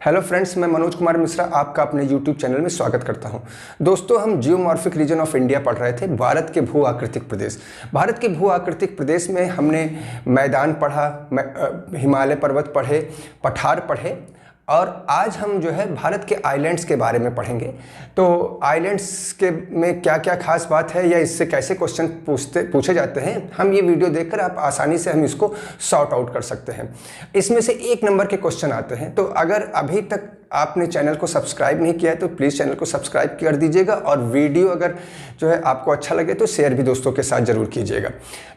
Hello friends, मैं मनोज कुमार मिश्रा आपका अपने यूट्यूब चैनल में स्वागत करता हूं। दोस्तों, हम जियोमॉर्फिक रीजन ऑफ इंडिया पढ़ रहे थे, भारत के भू आकृतिक प्रदेश। भारत के भू आकृतिक प्रदेश में हमने मैदान पढ़ा, हिमालय पर्वत पढ़े, पठार पढ़े और आज हम जो है भारत के आइलैंड्स के बारे में पढ़ेंगे। तो आइलैंड्स के में क्या क्या खास बात है या इससे कैसे क्वेश्चन पूछे जाते हैं, हम ये वीडियो देखकर आप आसानी से हम इसको सॉर्ट आउट कर सकते हैं। इसमें से 1 नंबर के क्वेश्चन आते हैं। तो अगर अभी तक आपने चैनल को सब्सक्राइब नहीं किया है तो प्लीज़ चैनल को सब्सक्राइब कर दीजिएगा और वीडियो अगर जो है आपको अच्छा लगे तो शेयर भी दोस्तों के साथ ज़रूर कीजिएगा।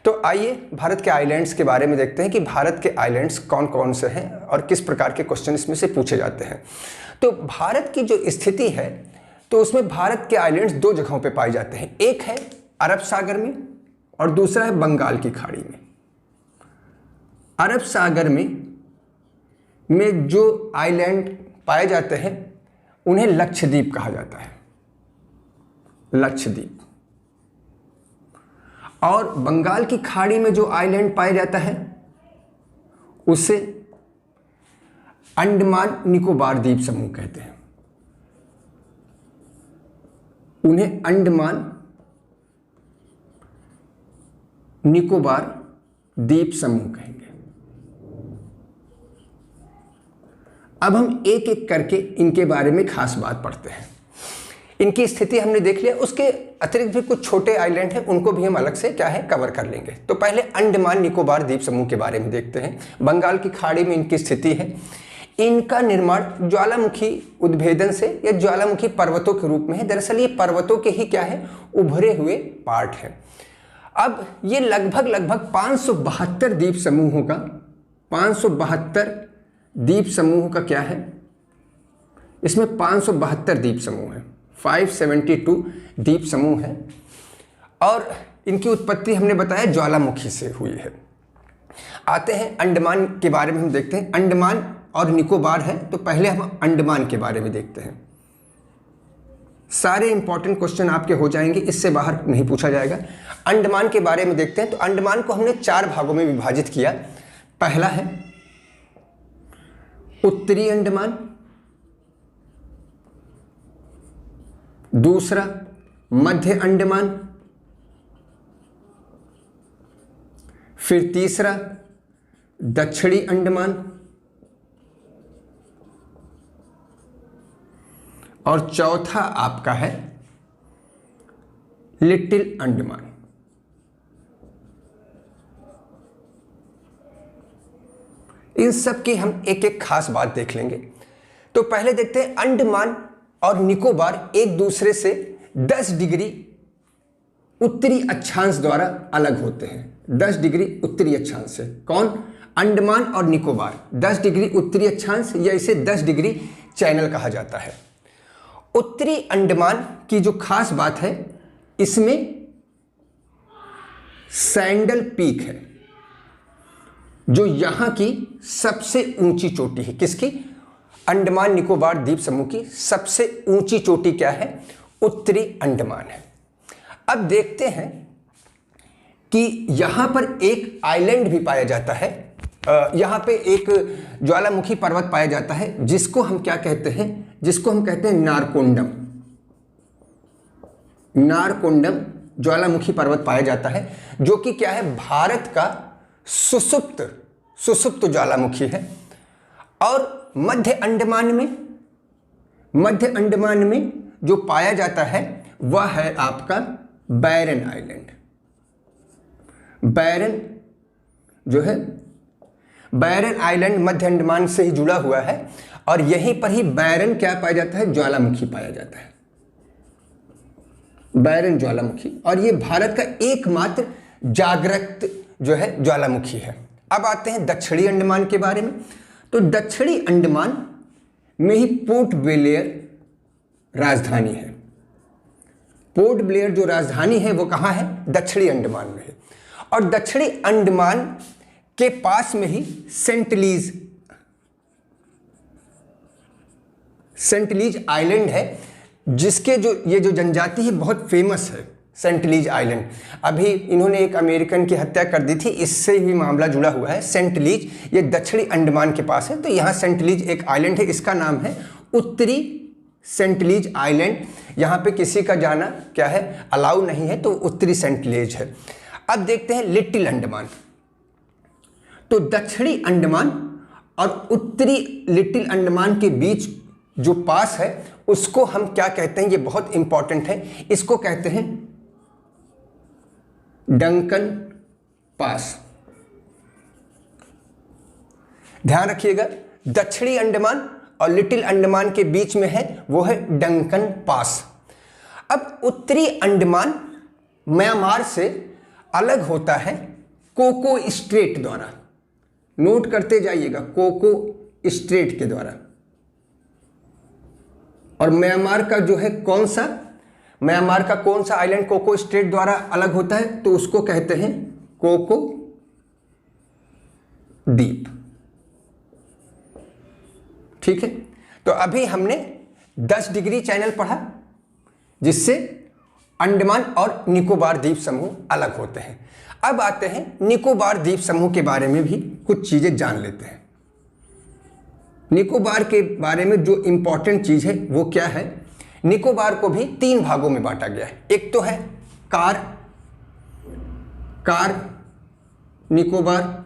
तो आइए भारत के आइलैंड्स के बारे में देखते हैं कि भारत के आइलैंड्स कौन कौन से हैं और किस प्रकार के क्वेश्चन इसमें से पूछे जाते हैं। तो भारत की जो स्थिति है तो उसमें भारत के आइलैंड्स 2 जगहों पर पाए जाते हैं। एक है अरब सागर में और दूसरा है बंगाल की खाड़ी में। अरब सागर में जो आइलैंड पाए जाते हैं उन्हें लक्षद्वीप कहा जाता है, लक्षद्वीप। और बंगाल की खाड़ी में जो आइलैंड पाया जाता है उसे अंडमान निकोबार द्वीप समूह कहते हैं। उन्हें अंडमान निकोबार द्वीप समूह कहेंगे। अब हम एक एक करके इनके बारे में खास बात पढ़ते हैं। इनकी स्थिति हमने देख लिया, उसके अतिरिक्त भी कुछ छोटे आइलैंड हैं, उनको भी हम अलग से क्या है कवर कर लेंगे। तो पहले अंडमान निकोबार द्वीप समूह के बारे में देखते हैं। बंगाल की खाड़ी में इनकी स्थिति है। इनका निर्माण ज्वालामुखी उद्भेदन से या ज्वालामुखी पर्वतों के रूप में है। दरअसल ये पर्वतों के ही क्या है उभरे हुए पार्ट है। अब ये लगभग 572 द्वीप समूहों का 572 द्वीप समूह का क्या है, इसमें 572 द्वीप समूह है, 572 द्वीप समूह है। और इनकी उत्पत्ति हमने बताया ज्वालामुखी से हुई है। आते हैं अंडमान के बारे में हम देखते हैं। अंडमान और निकोबार है तो पहले हम अंडमान के बारे में देखते हैं। सारे इंपॉर्टेंट क्वेश्चन आपके हो जाएंगे, इससे बाहर नहीं पूछा जाएगा। अंडमान के बारे में देखते हैं। तो अंडमान को हमने 4 भागों में विभाजित किया। पहला है उत्तरी अंडमान, दूसरा मध्य अंडमान, फिर तीसरा दक्षिणी अंडमान और चौथा आपका है लिटिल अंडमान। इन सब की हम एक एक खास बात देख लेंगे। तो पहले देखते हैं अंडमान और निकोबार एक दूसरे से 10 डिग्री उत्तरी अक्षांश द्वारा अलग होते हैं। 10 डिग्री उत्तरी अक्षांश से। कौन? अंडमान और निकोबार 10 डिग्री उत्तरी अक्षांश या इसे 10 डिग्री चैनल कहा जाता है। उत्तरी अंडमान की जो खास बात है इसमें सैंडल पीक है जो यहां की सबसे ऊंची चोटी है। किसकी? अंडमान निकोबार द्वीप समूह की सबसे ऊंची चोटी क्या है? उत्तरी अंडमान है। अब देखते हैं कि यहां पर एक आइलैंड भी पाया जाता है। यहां पे एक ज्वालामुखी पर्वत पाया जाता है जिसको हम क्या कहते हैं? जिसको हम कहते हैं नारकोंडम। नारकोंडम ज्वालामुखी पर्वत पाया जाता है जो कि क्या है भारत का सुसुप्त ज्वालामुखी है। और मध्य अंडमान में जो पाया जाता है वह है आपका बैरन आइलैंड। बैरन जो है बैरन आइलैंड मध्य अंडमान से ही जुड़ा हुआ है और यहीं पर ही बैरन क्या पाया जाता है? ज्वालामुखी पाया जाता है, बैरन ज्वालामुखी। और ये भारत का एकमात्र जागृत जो है ज्वालामुखी है। अब आते हैं दक्षिणी अंडमान के बारे में। तो दक्षिणी अंडमान में ही पोर्ट ब्लेयर राजधानी है। पोर्ट ब्लेयर जो राजधानी है वो कहाँ है? दक्षिणी अंडमान में है। और दक्षिणी अंडमान के पास में ही सेंट लीज आइलैंड है जिसके जो ये जो जनजाति है बहुत फेमस है। सेंटलीज आइलैंड। अभी इन्होंने एक अमेरिकन की हत्या कर दी थी, इससे भी मामला जुड़ा हुआ है। सेंटलीज ये दक्षिणी अंडमान के पास है, तो यहाँ सेंटलीज एक आइलैंड है, इसका नाम है उत्तरी सेंटलीज आइलैंड। यहाँ पे किसी का जाना क्या है, अलाउ नहीं है, तो उत्तरी सेंटलीज है। अब देखते हैं लिटिल अंडमान। तो दक्षिणी अंडमान और उत्तरी लिटिल अंडमान के बीच जो पास है उसको हम क्या कहते हैं, ये बहुत इंपॉर्टेंट है, इसको कहते हैं डंकन पास। ध्यान रखिएगा, दक्षिणी अंडमान और लिटिल अंडमान के बीच में है वो है डंकन पास। अब उत्तरी अंडमान म्यांमार से अलग होता है कोको स्ट्रेट द्वारा। नोट करते जाइएगा, कोको स्ट्रेट के द्वारा। और म्यांमार का जो है म्यांमार का कौन सा आइलैंड कोको स्ट्रेट द्वारा अलग होता है, तो उसको कहते हैं कोको द्वीप। ठीक है, तो अभी हमने 10 डिग्री चैनल पढ़ा जिससे अंडमान और निकोबार द्वीप समूह अलग होते हैं। अब आते हैं निकोबार द्वीप समूह के बारे में भी कुछ चीजें जान लेते हैं। निकोबार के बारे में जो इंपॉर्टेंट चीज है वो क्या है, निकोबार को भी 3 भागों में बांटा गया है। एक तो है कार निकोबार,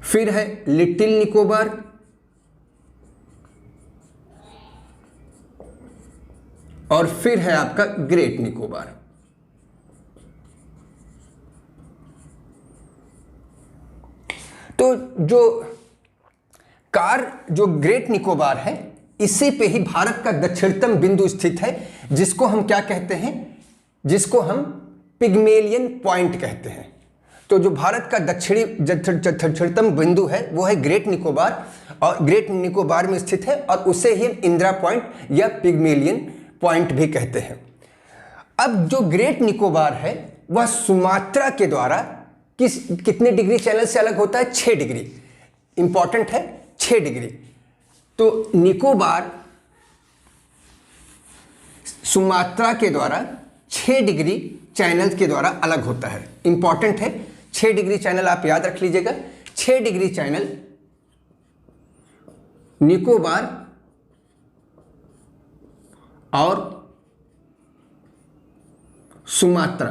फिर है लिटिल निकोबार, और फिर है आपका ग्रेट निकोबार। तो जो ग्रेट निकोबार है, इसी पे ही भारत का दक्षिणतम बिंदु स्थित है, जिसको हम क्या कहते हैं, जिसको हम पिग्मेलियन पॉइंट कहते हैं। तो जो भारत का दक्षिणतम बिंदु है वो है ग्रेट निकोबार, और ग्रेट निकोबार में स्थित है, और उसे ही इंदिरा पॉइंट या पिग्मेलियन पॉइंट भी कहते हैं। अब जो ग्रेट निकोबार है वह सुमात्रा के द्वारा कितने डिग्री चैनल से अलग होता है, 6 डिग्री। इंपॉर्टेंट है, 6 डिग्री। तो निकोबार सुमात्रा के द्वारा 6 डिग्री चैनल के द्वारा अलग होता है। इंपॉर्टेंट है, 6 डिग्री चैनल आप याद रख लीजिएगा। 6 डिग्री चैनल निकोबार और सुमात्रा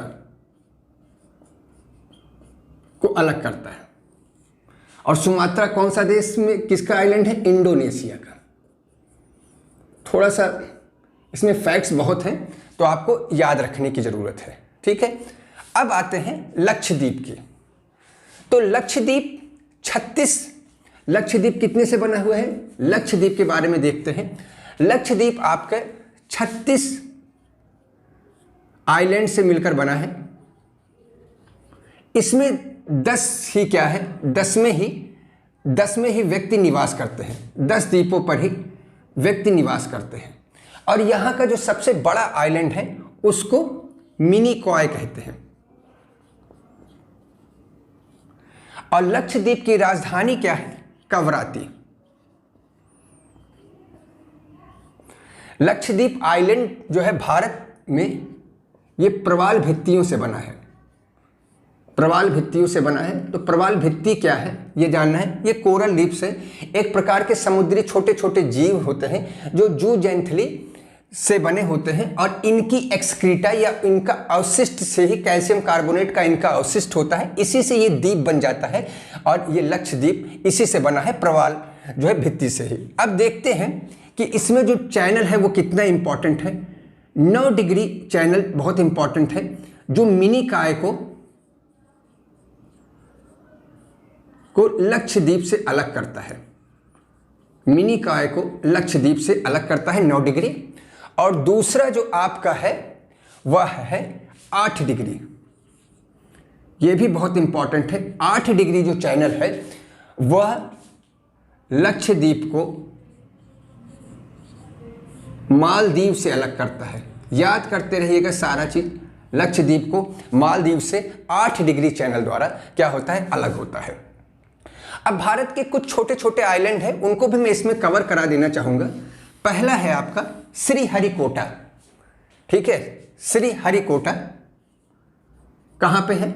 को अलग करता है। और सुमात्रा कौन सा देश में किसका आइलैंड है, इंडोनेशिया का। थोड़ा सा इसमें फैक्ट्स बहुत हैं तो आपको याद रखने की जरूरत है। ठीक है, अब आते हैं लक्षद्वीप की। तो लक्षद्वीप कितने से बना हुआ है, लक्षद्वीप के बारे में देखते हैं। लक्षद्वीप आपका 36 आइलैंड से मिलकर बना है। इसमें 10 ही क्या है, 10 में ही व्यक्ति निवास करते हैं। 10 द्वीपों पर ही व्यक्ति निवास करते हैं। और यहाँ का जो सबसे बड़ा आइलैंड है उसको मिनिकॉय कहते हैं। और लक्षद्वीप की राजधानी क्या है, कवराती। लक्षद्वीप आइलैंड जो है भारत में ये प्रवाल भित्तियों से बना है। प्रवाल भित्तियों से बना है। तो प्रवाल भित्ति क्या है ये जानना है। ये कोरल रीफ्स है, एक प्रकार के समुद्री छोटे छोटे जीव होते हैं जो जूजेंथली से बने होते हैं, और इनकी एक्सक्रीटा या इनका अवशिष्ट से ही कैल्शियम कार्बोनेट का इनका अवशिष्ट होता है, इसी से ये द्वीप बन जाता है। और ये लक्षद्वीप इसी से बना है, प्रवाल जो है भित्ति से ही। अब देखते हैं कि इसमें जो चैनल है वो कितना इंपॉर्टेंट है। 9 डिग्री चैनल बहुत इंपॉर्टेंट है, जो मिनिकॉय को लक्षद्वीप से अलग करता है। मिनिकॉय को लक्षद्वीप से अलग करता है 9 डिग्री। और दूसरा जो आपका है वह है 8 डिग्री। यह भी बहुत इंपॉर्टेंट है। 8 डिग्री जो चैनल है वह लक्षद्वीप को मालदीव से अलग करता है। याद करते रहिएगा सारा चीज। लक्षद्वीप को मालदीव से 8 डिग्री चैनल द्वारा क्या होता है, अलग होता है। अब भारत के कुछ छोटे छोटे आइलैंड हैं, उनको भी मैं इसमें कवर करा देना चाहूंगा। पहला है आपका श्रीहरिकोटा। ठीक है। श्रीहरिकोटा कहाँ पे है?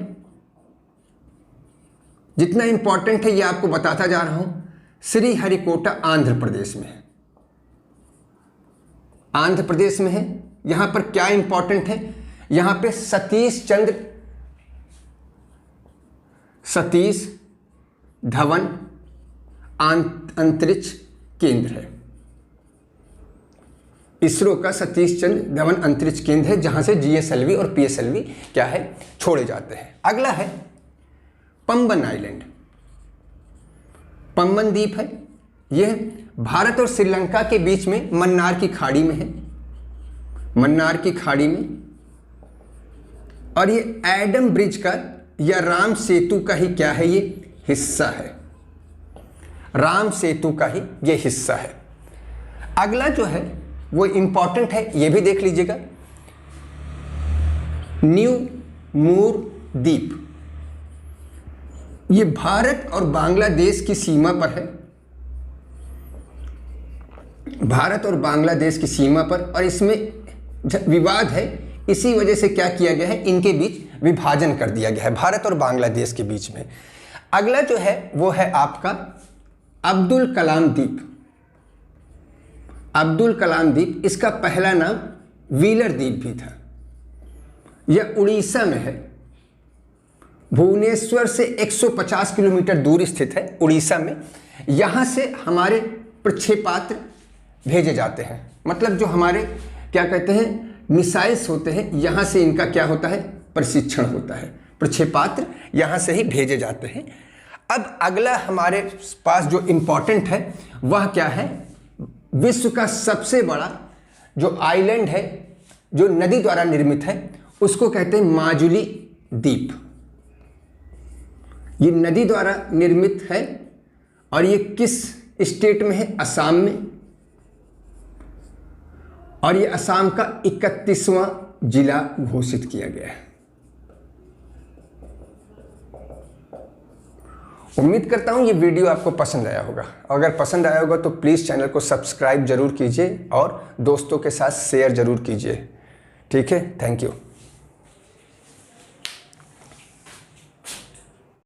जितना इंपॉर्टेंट है ये आपको बताता जा रहा हूं। श्रीहरिकोटा आंध्र प्रदेश में है, आंध्र प्रदेश में है। यहां पर क्या इंपॉर्टेंट है? यहां पे सतीश धवन अंतरिक्ष केंद्र है। इसरो का सतीश चंद्र धवन अंतरिक्ष केंद्र है, जहां से जीएसएलवी और पीएसएलवी क्या है, छोड़े जाते हैं। अगला है पंबन आइलैंड, पंबन द्वीप है। यह भारत और श्रीलंका के बीच में मन्नार की खाड़ी में है, मन्नार की खाड़ी में। और ये एडम ब्रिज का या राम सेतु का ही क्या है, ये हिस्सा है, राम सेतु का ही ये हिस्सा है। अगला जो है वो इंपॉर्टेंट है, ये भी देख लीजिएगा, न्यू मूर द्वीप। ये भारत और बांग्लादेश की सीमा पर है, भारत और बांग्लादेश की सीमा पर, और इसमें विवाद है। इसी वजह से क्या किया गया है, इनके बीच विभाजन कर दिया गया है, भारत और बांग्लादेश के बीच में। अगला जो है वो है आपका अब्दुल कलाम द्वीप, अब्दुल कलाम द्वीप। इसका पहला नाम व्हीलर द्वीप भी था। यह उड़ीसा में है, भुवनेश्वर से 150 किलोमीटर दूर स्थित है, उड़ीसा में। यहाँ से हमारे प्रक्षेपास्त्र भेजे जाते हैं, मतलब जो हमारे क्या कहते हैं मिसाइल्स होते हैं, यहाँ से इनका क्या होता है, प्रशिक्षण होता है। प्रक्षेपास्त्र यहाँ से ही भेजे जाते हैं। अब अगला हमारे पास जो इम्पोर्टेंट है वह क्या है, विश्व का सबसे बड़ा जो आइलैंड है, जो नदी द्वारा निर्मित है, उसको कहते हैं माजुली द्वीप। ये नदी द्वारा निर्मित है और ये किस स्टेट में है, असम में। और ये असम का 31वां जिला घोषित किया गया है। उम्मीद करता हूं ये वीडियो आपको पसंद आया होगा। अगर पसंद आया होगा तो प्लीज़ चैनल को सब्सक्राइब जरूर कीजिए और दोस्तों के साथ शेयर जरूर कीजिए। ठीक है, थैंक यू।